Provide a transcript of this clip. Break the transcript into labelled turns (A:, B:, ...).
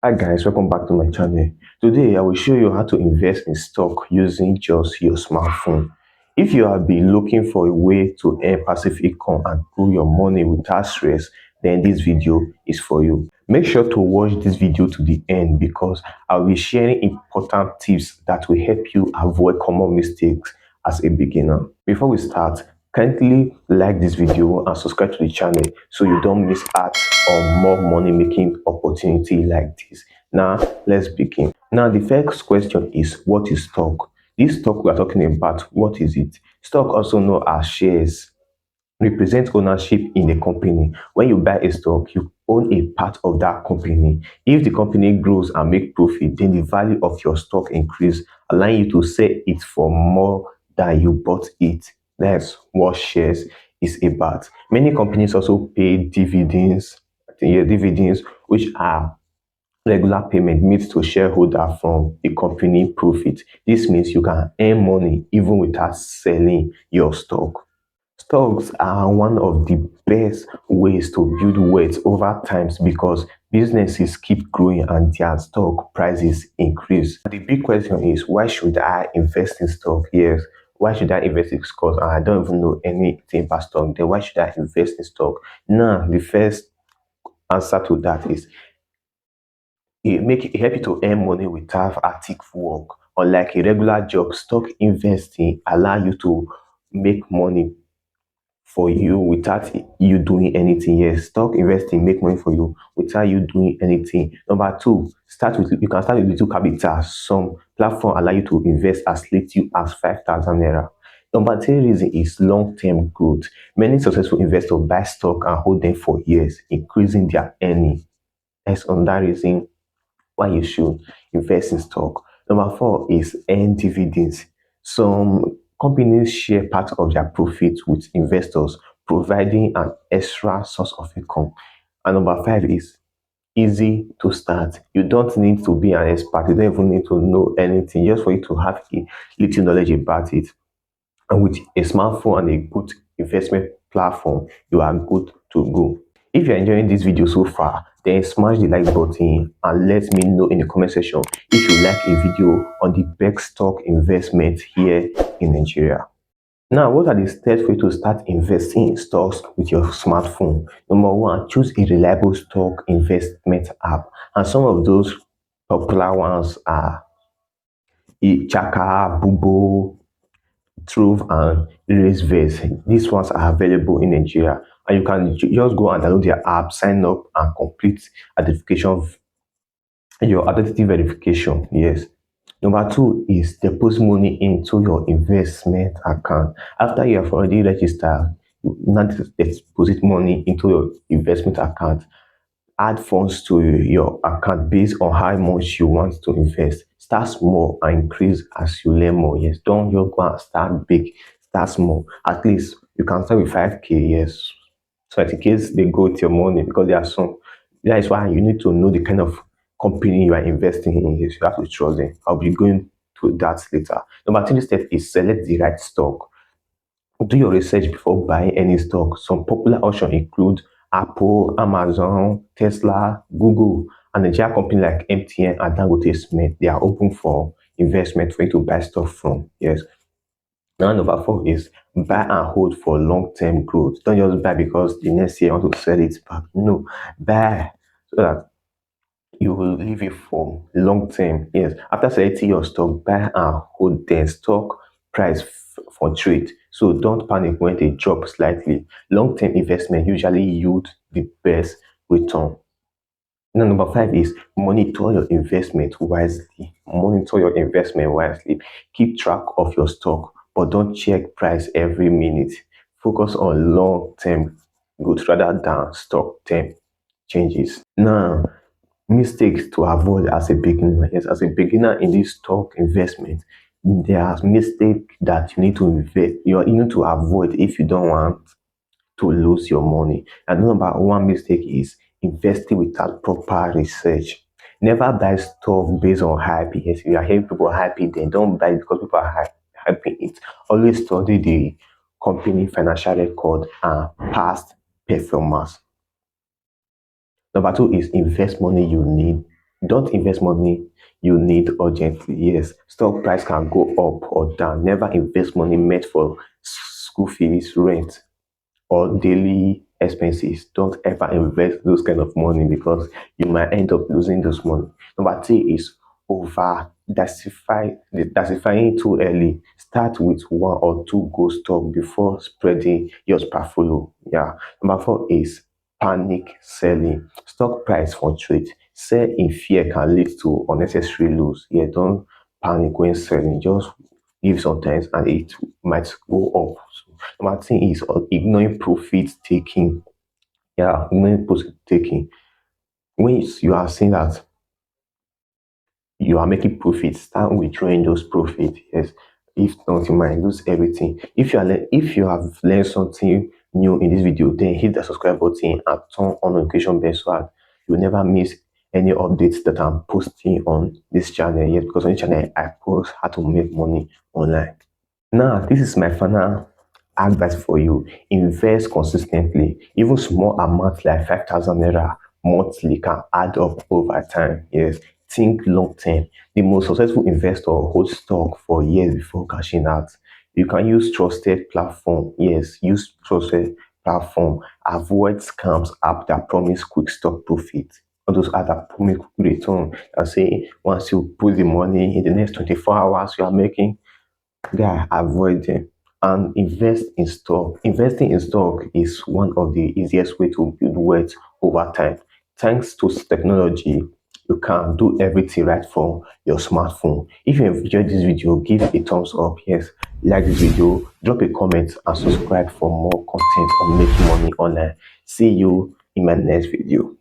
A: Hi guys, welcome back to my channel. Today I will show you how to invest in stock using just your smartphone. If you have been looking for a way to earn passive income and grow your money without stress, then this video is for you. Make sure to watch this video to the end because I will be sharing important tips that will help you avoid common mistakes as a beginner. Before we start, kindly like this video and subscribe to the channel so you don't miss out on more money making opportunity like this. Now let's begin. Now the first question is, what is stock? This stock we are talking about, what is it? Stock, also known as shares, represents ownership in a company. When you buy a stock, you own a part of that company. If the company grows and make profit, then the value of your stock increase, allowing you to sell it for more than you bought it. That's what shares is about. Many companies also pay dividends, dividends, which are regular payment made to shareholder from the company profit. This means you can earn money even without selling your stock. Stocks are one of the best ways to build wealth over times because businesses keep growing and their stock prices increase. The big question is, why should I invest in stock? Yes, why should I invest in stock? I don't even know anything about stock. Then why should I invest in stock? Now, the first answer to that is it help you to earn money without active work. Unlike a regular job, stock investing allow you to make money for you without you doing anything. Yes, stock investing make money for you without you doing anything. Number two, you can start with little capital. Some platform allow you to invest as little as 5,000 naira. Number three reason is long-term growth. Many successful investors buy stock and hold them for years, increasing their earning. That's another reason why you should invest in stock. Number four is earn dividends. Some companies share part of their profits with investors, providing an extra source of income. And number five is easy to start. You don't need to be an expert. You don't even need to know anything. Just for you to have a little knowledge about it. And with a smartphone and a good investment platform, you are good to go. If you're enjoying this video so far, then smash the like button and let me know in the comment section if you like a video on the best stock investment here in Nigeria. Now, what are the steps for you to start investing in stocks with your smartphone? Number one, choose a reliable stock investment app. And some of those popular ones are Chaka, Bubo, Trove, and RaceVest. These ones are available in Nigeria, and you can just go and download their app, sign up, and complete identification, your identity verification. Yes. Number two is deposit money into your investment account. After you have already registered, you now deposit money into your investment account. Add funds to your account based on how much you want to invest. Start small and increase as you learn more. Yes, don't just go and start big. Start small. At least you can start with 5K. Yes, so that in case they go with your money, because there are some. That is why you need to know the kind of company you are investing in. Yes, you have to trust them. I'll be going to that later. Number three step is select the right stock. Do your research before buying any stock. Some popular options include Apple, Amazon, Tesla, Google, and Nigeria company like MTN and Dangote Cement. They are open for investment for you to buy stock from. Yes. Now, number four is buy and hold for long-term growth. Don't just buy because the next year you want to sell it back. No, buy so that you will leave it for long term. Yes, after selecting your stock, buy and hold the stock price for trade. So don't panic when they drop slightly. Long term investment usually yield the best return. Now, number five is monitor your investment wisely. Monitor your investment wisely. Keep track of your stock, but don't check price every minute. Focus on long term growth rather than stock term changes. Now, mistakes to avoid as a beginner. Yes, as a beginner in this stock investment, there are mistakes that you need to you need to avoid if you don't want to lose your money. And number one mistake is investing without proper research. Never buy stuff based on hype. Yes, if you are hearing people happy, then don't buy it because people are hyping it. Always study the company financial record and past performance. Number two is invest money you need Don't invest money you need urgently. Yes, stock price can go up or down. Never invest money meant for school fees, rent, or daily expenses. Don't ever invest those kind of money because you might end up losing those money. Number three is over diversifying too early. Start with one or two gold stock before spreading your portfolio. Yeah. Number four is panic selling. Stock price fluctuates. Sell in fear can lead to unnecessary loss. Yeah, don't panic when selling. Just give some time and it might go up. So, number thing is ignoring profit taking. Yeah, ignoring profit taking. When you are seeing that you are making profits, start withdrawing those profits. Yes. If not, you might lose everything. If you have learned something new in this video, then hit the subscribe button and turn on notification bell so that you will never miss any updates that I'm posting on this channel. Yes, because on this channel I post how to make money online. Now, this is my final advice for you. Invest consistently. Even small amounts like 5,000 naira monthly can add up over time. Yes, think long term. The most successful investor holds stock for years before cashing out. You can use trusted platform. Yes, use trusted platform. Avoid scams app that promise quick stock profit. All those other promise quick return. I say once you put the money in the next 24 hours, you are making guy, avoid them and invest in stock. Investing in stock is one of the easiest way to build wealth over time. Thanks to technology, you can do everything right from your smartphone. If you enjoyed this video, give a thumbs up. Yes, like this video, drop a comment and subscribe for more content on making money online. See you in my next video.